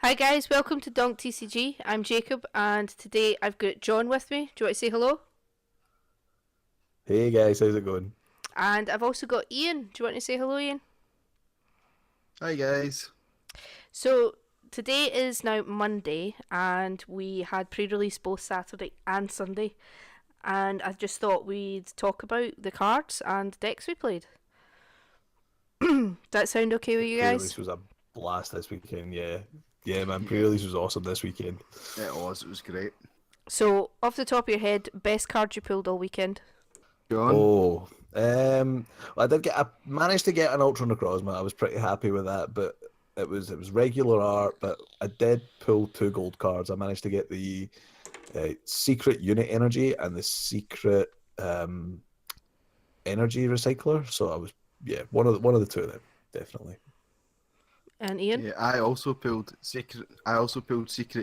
Hi guys, welcome to Donk TCG. I'm Jacob, and today I've got John with me. Do you want to say hello? Hey guys, how's it going? And I've also got Ian. Do you want to say hello, Ian? Hi guys. So today is now Monday, and we had pre-release both Saturday and Sunday. And I just thought we'd talk about the cards and decks we played. Does that sound okay with The you guys? pre-release was a blast this weekend, yeah. Yeah, man, pre-release was awesome this weekend. It was great. So, off the top of your head, best card you pulled all weekend? John? Oh, I managed to get an Ultra Necrozma. I was pretty happy with that, but it was regular art, but I did pull two gold cards. I managed to get the secret unit energy and the secret energy recycler. So I was one of the two of them, definitely. And Ian? Yeah, I also pulled Secret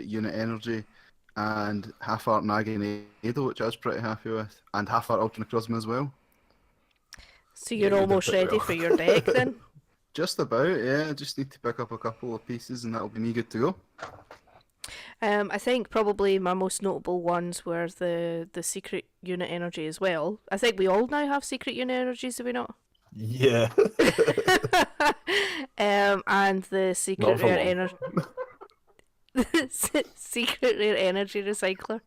Unit Energy and half art Naginado, which I was pretty happy with. And half art Ultra Necrozma as well. So Yeah, you're you did almost pretty ready well. for your deck then? Just about, yeah. I just need to pick up a couple of pieces and that'll be me good to go. I think probably my most notable ones were the secret unit energy as well. I think we all now have secret unit energies, do we not? Yeah, And the secret not for rare long. energy, secret rare energy recycler.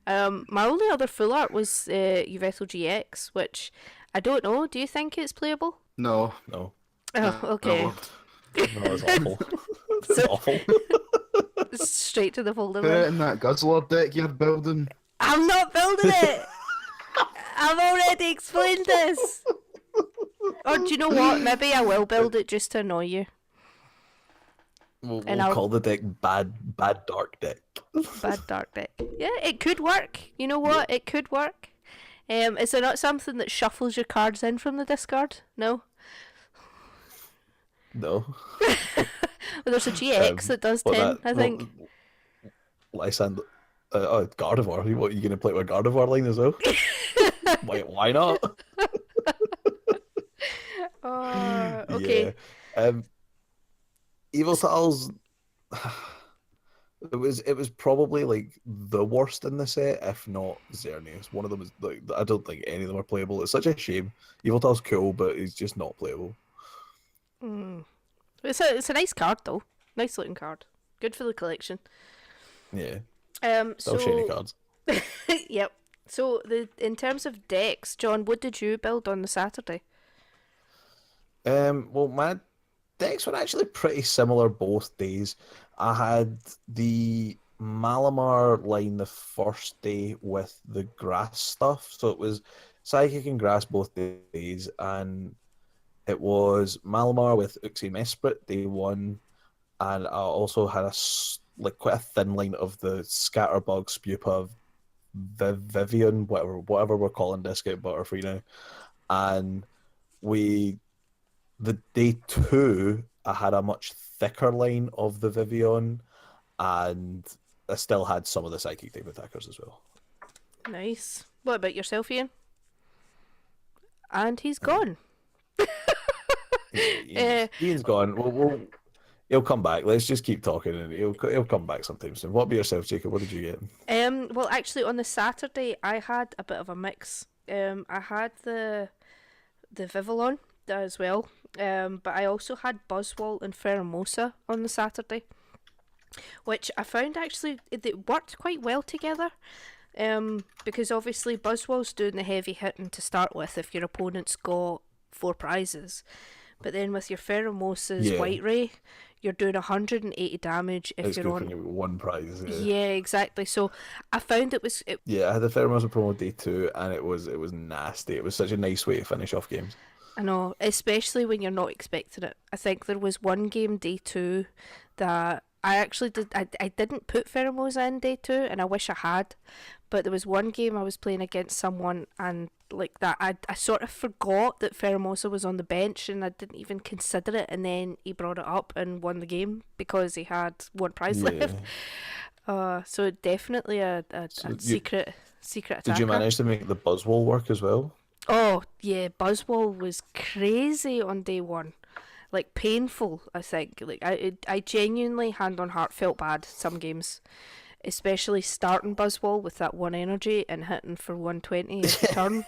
My only other full art was Uveto GX, which I don't know. Do you think it's playable? No, No, Oh, okay. no. no, it's awful. It's So awful. straight to the folder Put then. it in that Guzzler deck you're building. I'm not building it. I've already explained this. Or do you know what? Maybe I will build it just to annoy you. We'll, And we'll I'll call the deck bad dark deck. bad dark deck. Yeah, it could work. You know what? It could work. Is there not something that shuffles your cards in from the discard? No. No. Well, there's a GX that does What 10, that? I Well, think. Lysander. Gardevoir. What, are you gonna play with Gardevoir line as well? Why not? Oh, Yeah. okay. Um, Evil Tiles. It was probably like the worst in the set, if not Xerneas. One of them is like I don't think any of them are playable. It's such a shame. Evil Tiles cool, but he's just not playable. Mm. It's a nice card though. Nice looking card. Good for the collection. Yeah. Still shiny So cards. yep. So the in terms of decks, John, what did you build on the Saturday? Well, my decks were actually pretty similar both days. I had the Malamar line the first day with the grass stuff, so it was Psychic and Grass both days, and it was Malamar with Uxie Mesprit day one, and I also had like quite a thin line of the Scatterbug, Spupa, Vivian, whatever we're calling Discount Butterfree now, and we the day two, I had a much thicker line of the Vivian, and I still had some of the psychic type attackers as well. Nice. What about yourself, Ian? And he's Uh, gone. yeah, Uh, Ian's gone. He'll come back. Let's just keep talking, and he'll come back sometime soon. What about yourself, Jacob? What did you get? well, actually, on the Saturday, I had a bit of a mix. I had the Vivillon as well, but I also had Buzzwole and Pheromosa on the Saturday, which I found actually it worked quite well together. Because obviously Buzzwole's doing the heavy hitting to start with if your opponent's got four prizes, but then with your Pheromosa's Yeah, White Ray, you're doing 180 damage if it's you're good for on. you with one prize. Yeah, Yeah, exactly. So I found it. yeah. I had the Pheromosa promo day two, and it was nasty. It was such a nice way to finish off games. I know, especially when you're not expecting it. I think there was one game day two that I actually did. I didn't put Pheromosa in day two, and I wish I had. But there was one game I was playing against someone, and like that, I sort of forgot that Pheromosa was on the bench, and I didn't even consider it. And then he brought it up and won the game because he had one prize left. Yeah. So definitely a So secret did you attacker. manage to make the Buzzwole work as well? Oh yeah, Buzzwole was crazy on day one. like painful. I think like I genuinely hand on heart felt bad some games, especially starting Buzzwall with that one energy and hitting for 120 every turn.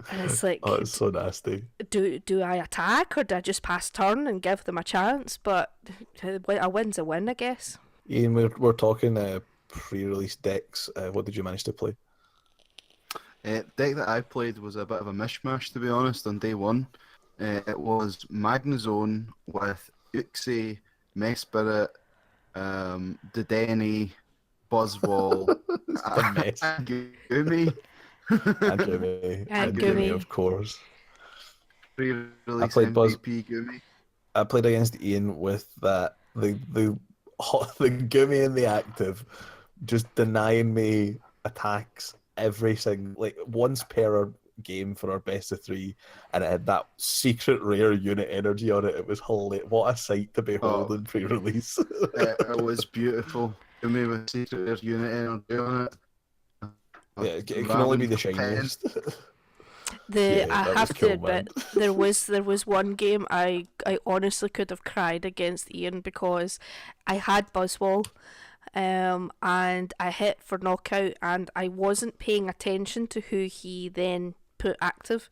And it's like, Oh, it's so nasty. do I attack or do I just pass turn and give them a chance? But a win's a win, I guess. Ian, we're talking pre-release decks. What did you manage to play? Deck that I played was a bit of a mishmash, to be honest, on day one. It was Magnezone with Uxie, Mesprit, Dedenne, Buzzwole, It's a mess. and Gumi. And Gumi. And Gumi, Gumi. of course. Pre-release played Buzz- MVP Gumi. I played against Ian with that the Gumi in the active, just denying me attacks every single like once per game for our best of three, and it had that secret rare unit energy on it. It was hilarious. What a sight to behold in pre-release. It was beautiful. Gumi with secret rare unit energy on it. Yeah, it can only be the shiniest. Yeah, I that have was to cool, admit, man. there was one game I honestly could have cried against Ian because I had Buzzwall, and I hit for knockout and I wasn't paying attention to who he then put active.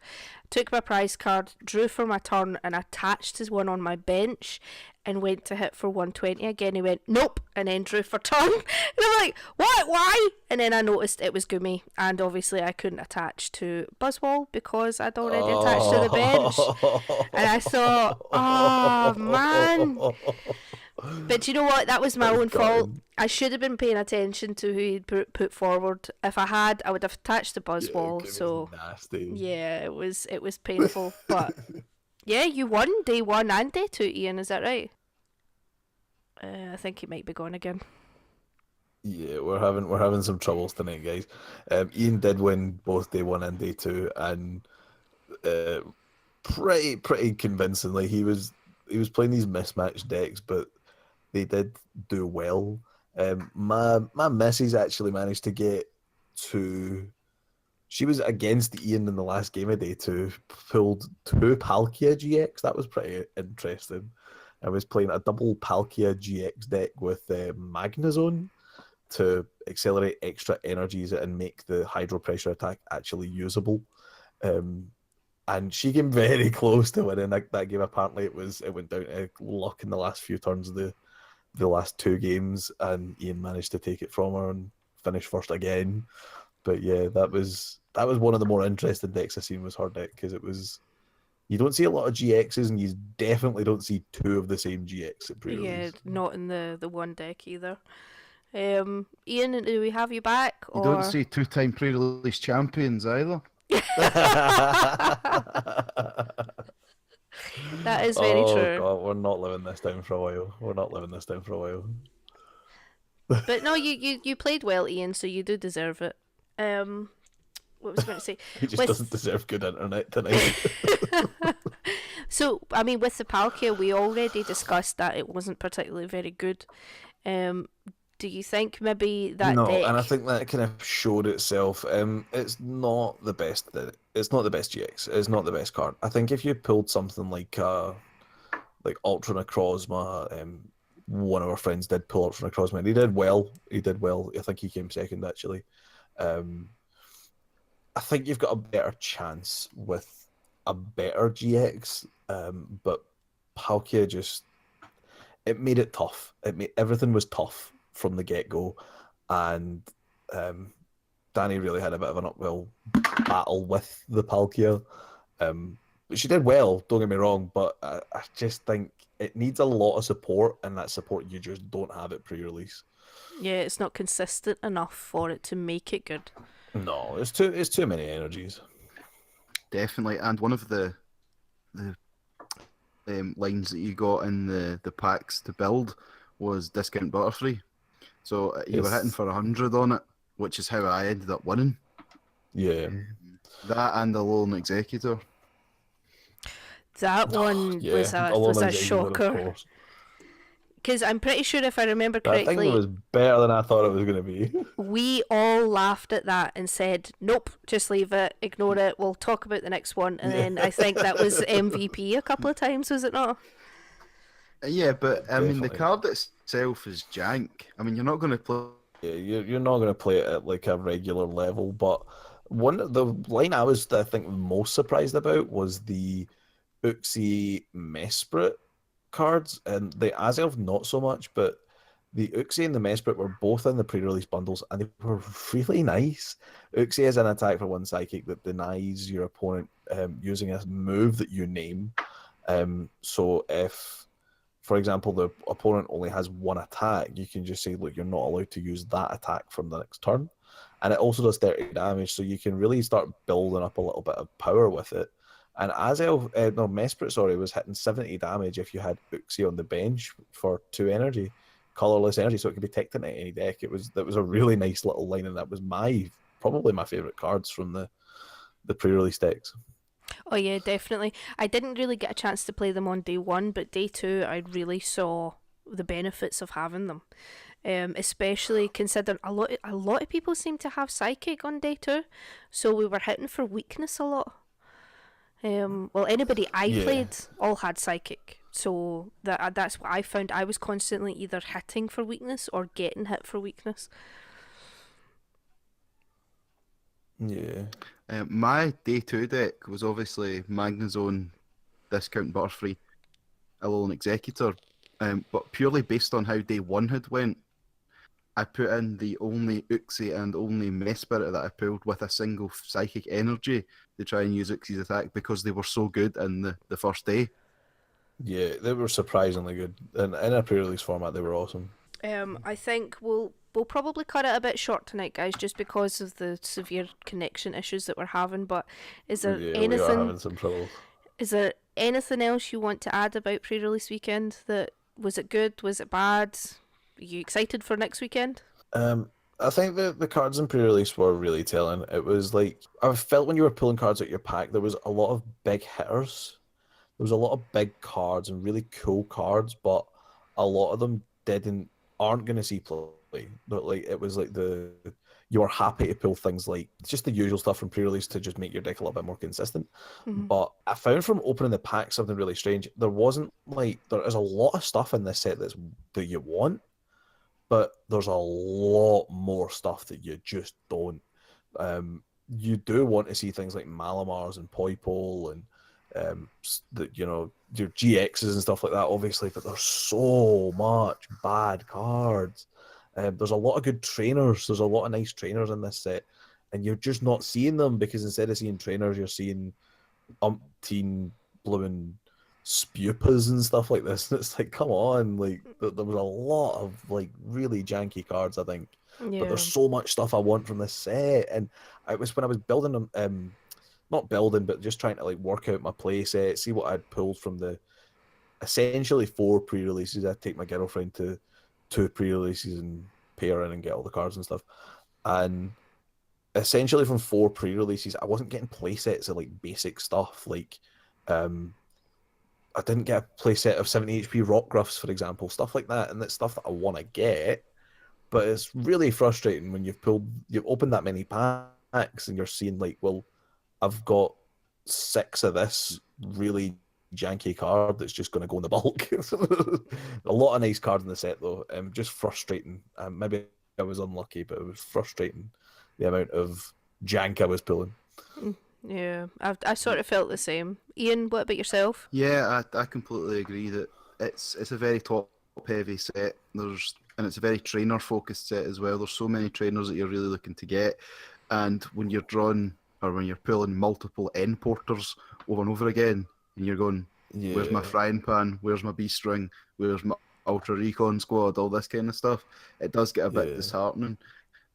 Took my prize card, drew for my turn, and attached his one on my bench and went to hit for 120 again. He went, nope, and then drew for turn. And I'm like, what? Why? And then I noticed it was Gumi, and obviously I couldn't attach to Buzzwall because I'd already attached to the bench. And I thought, oh man. But you know what? That was my own fault. I should have been paying attention to who he'd put forward. If I had, I would have attached the Buzzwall. Yeah, so nasty. yeah, it was painful. But yeah, you won day 1 and day 2, Ian. Is that right? I think he might be gone again. Yeah, we're having some troubles tonight, guys. Ian did win both day 1 and day 2, and pretty convincingly. He was playing these mismatched decks, but they did do well. My missus actually managed to get to. She was against Ian in the last game of day 2. Pulled 2 Palkia GX. That was pretty interesting. I was playing a double Palkia GX deck with Magnezone to accelerate extra energies and make the hydro pressure attack actually usable. And she came very close to winning that game. Apparently, it went down to luck in the last few turns of the last 2 games, and Ian managed to take it from her and finish first again. But yeah, that was one of the more interesting decks I've seen was her deck, because it was. You don't see a lot of GXs, and you definitely don't see 2 of the same GX at pre-release. Yeah, not in the one deck either. Ian, do we have you back? You don't see 2-time pre-release champions either. That is very true. God, we're not living this down for a while. But no, you played well, Ian, so you do deserve it. What was I going to say? He just doesn't deserve good internet tonight. So, I mean, with the Palkia, we already discussed that it wasn't particularly very good. Do you think maybe that No, deck... and I think that kind of showed itself. It's not the best. It's not the best GX. It's not the best card. I think if you pulled something like Ultra Necrozma, one of our friends did pull Ultra Necrozma, and he did well. I think he came second actually. I think you've got a better chance with a better GX, but Palkia it made it tough. Everything was tough from the get-go, and Danny really had a bit of an uphill battle with the Palkia. She did well, don't get me wrong, but I just think it needs a lot of support, and that support you just don't have at pre-release. Yeah, it's not consistent enough for it to make it good. No, it's too many energies. Definitely, and one of the lines that you got in the packs to build was discount Butterfree. So you were hitting for 100 on it, which is how I ended up winning. Yeah. That and the Lone Executor. That one was a shocker. because I'm pretty sure if I remember I think it correctly, was better than I thought it was going to be. we all laughed at that and said, "Nope, just leave it, ignore it. We'll talk about the next one." And Yeah, then I think that was MVP a couple of times, was it not? Yeah, but I mean, the definitely. card itself is jank. I mean, you're not going to play. Yeah, you're not going to play it at like a regular level, but the line I think most surprised about was the Uxie Mesprit cards, and the Azelf not so much, but the Uxie and the Mesprit were both in the pre-release bundles, and they were really nice. Uxie is an attack for one psychic that denies your opponent using a move that you name. So if, for example, the opponent only has one attack, you can just say, look, you're not allowed to use that attack from the next turn. And it also does 30 damage, so you can really start building up a little bit of power with it. And Mesprit, sorry, was hitting 70 damage if you had Uxie on the bench for 2 energy, colorless energy, so it could be teched into any deck. That was a really nice little line, and that was probably my favorite cards from the pre-release decks. Oh yeah, definitely. I didn't really get a chance to play them on day one, but day two, I really saw the benefits of having them. Especially considering a lot of people seem to have psychic on day two, so we were hitting for weakness a lot. Well, anybody I Yeah, played all had psychic, so that's what I found. I was constantly either hitting for weakness or getting hit for weakness. yeah, My day two deck was obviously Magnezone, Discount Butterfree, Alolan Executor, but purely based on how day one had went, I put in the only Uxie and only Mesprit that I pulled with a single Psychic Energy to try and use Uxie's attack because they were so good in the first day. yeah. They were surprisingly good, and in a pre-release format, they were awesome. I think we'll probably cut it a bit short tonight, guys, just because of the severe connection issues that we're having. But is there Yeah, we are anything having some troubles. is there anything else you want to add about pre-release weekend? That was it good? Was it bad? Are you excited for next weekend? I think the cards in pre-release were really telling. It was like I felt when you were pulling cards out your pack, there was a lot of big hitters. There was a lot of big cards and really cool cards, but a lot of them aren't going to see play. But like it was like you were happy to pull things like just the usual stuff from pre-release to just make your deck a little bit more consistent. Mm-hmm. But I found from opening the pack something really strange. There is a lot of stuff in this set that you want, but there's a lot more stuff that you just don't. You do want to see things like Malamars and Poipole and your GXs and stuff like that, obviously, but there's so much bad cards. There's a lot of good trainers. There's a lot of nice trainers in this set, and you're just not seeing them because instead of seeing trainers, you're seeing umpteen blooming spupas and stuff like this. And it's like, come on, like there was a lot of like really janky cards, I think. But there's Yeah. so much stuff I want from this set, and I was when I was building them, not building, but just trying to like work out my play set, see what I'd pulled from the essentially 4 pre-releases. I'd take my girlfriend to 2 pre-releases and pay her in and get all the cards and stuff. And essentially from 4 pre-releases, I wasn't getting play sets of like basic stuff. Like I didn't get a play set of 70 HP rock gruffs, for example, stuff like that, and that's stuff that I want to get. But it's really frustrating when you've opened that many packs and you're seeing like, well, I've got 6 of this really janky card that's just going to go in the bulk. A lot of nice cards in the set though. Just frustrating. Maybe I was unlucky, but it was frustrating the amount of jank I was pulling. Yeah, I sort of felt the same. Ian, what about yourself? Yeah, I completely agree that it's a very top heavy set. And it's a very trainer focused set as well. There's so many trainers that you're really looking to get, and when you're drawing or when you're pulling multiple N porters over and over again, and you're going, where's my Yeah, frying pan? Where's my beast ring? Where's my ultra recon squad? All this kind of stuff. It does get a bit yeah, disheartening.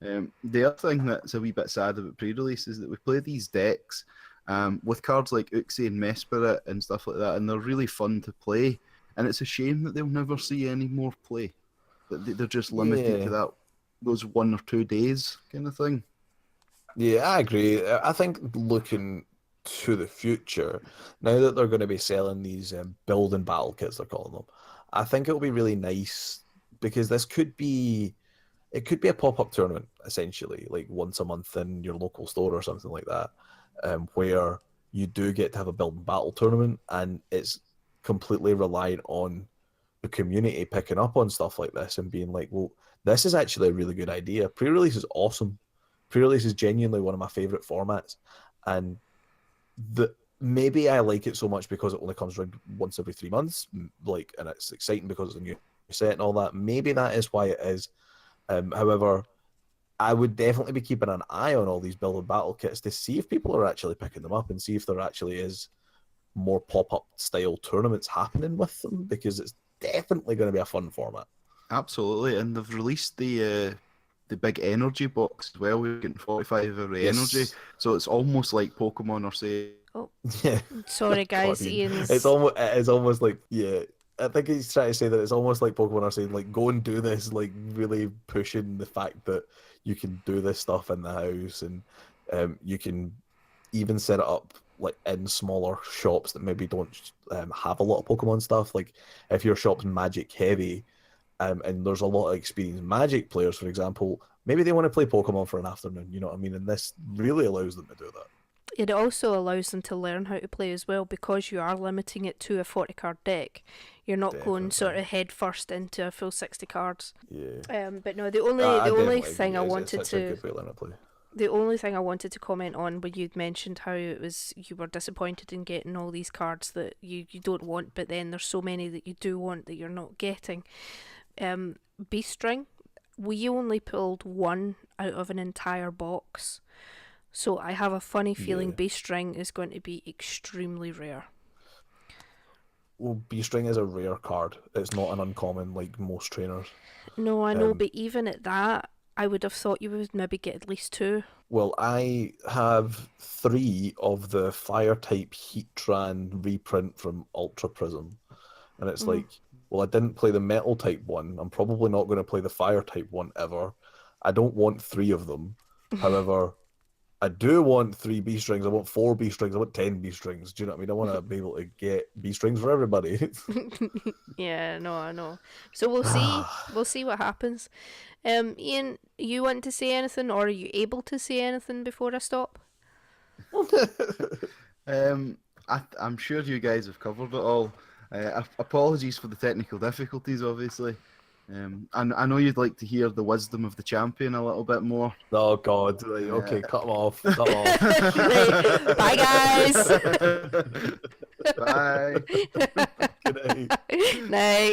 The other thing that's a wee bit sad about pre-release is that we play these decks with cards like Uxie and Mesprit and stuff like that, and they're really fun to play. And it's a shame that they'll never see any more play. That they're just limited to yeah. those 1 or 2 days kind of thing. Yeah, I agree. I think looking to the future, now that they're going to be selling these building battle kits, they're calling them, I think it'll be really nice because this could be it could be a pop-up tournament essentially, like once a month in your local store or something like that, where you do get to have a build and battle tournament, and it's completely reliant on the community picking up on stuff like this and being like, well, this is actually a really good idea. Pre-release is awesome. Pre-release is genuinely one of my favorite formats, and the maybe I like it so much because it only comes around once every 3 months, like, and it's exciting because it's a new set and all that. Maybe that is why it is. However, I would definitely be keeping an eye on all these build and battle kits to see if people are actually picking them up and see if there actually is more pop-up style tournaments happening with them, because it's definitely going to be a fun format. Absolutely, and they've released the big energy box as well. We're getting 45 every energy, so it's almost like Pokemon are saying. Oh, Yeah. sorry guys, God, Ian's. It's almost like, yeah. I think he's trying to say that it's almost like Pokemon are saying, like, go and do this, like really pushing the fact that you can do this stuff in the house, and you can even set it up like in smaller shops that maybe don't have a lot of Pokemon stuff. Like if your shop's Magic heavy, and there's a lot of experienced Magic players, for example, maybe they want to play Pokemon for an afternoon. You know what I mean? And this really allows them to do that. It also allows them to learn how to play as well, because you are limiting it to a 40 card deck. You're not going sort of head first into a full 60 cards. Yeah. But no, the only thing I wanted to the only thing I wanted to comment on when you'd mentioned how it was you were disappointed in getting all these cards that you don't want, but then there's so many that you do want that you're not getting. Beast String, we only pulled one out of an entire box. So I have a funny feeling Beast String is going to be extremely rare. Well, Beast String is a rare card. It's not an uncommon like most trainers. No, I know, but even at that, I would have thought you would maybe get at least 2. Well, I have 3 of the Fire type Heatran reprint from Ultra Prism. And it's like, well, I didn't play the Metal type one. I'm probably not going to play the Fire type one ever. I don't want 3 of them. However, I do want 3 B strings. I want 4 B strings. I want 10 B strings. Do you know what I mean? I want to be able to get B strings for everybody. Yeah, no, I know. So we'll see. We'll see what happens. Ian, you want to say anything, or are you able to say anything before I stop? I'm sure you guys have covered it all. Apologies for the technical difficulties, obviously. I know you'd like to hear the wisdom of the champion a little bit more. Oh God! Right, okay, cut them off. Cut 'em off. Right, bye, guys. Bye. Good night. Night.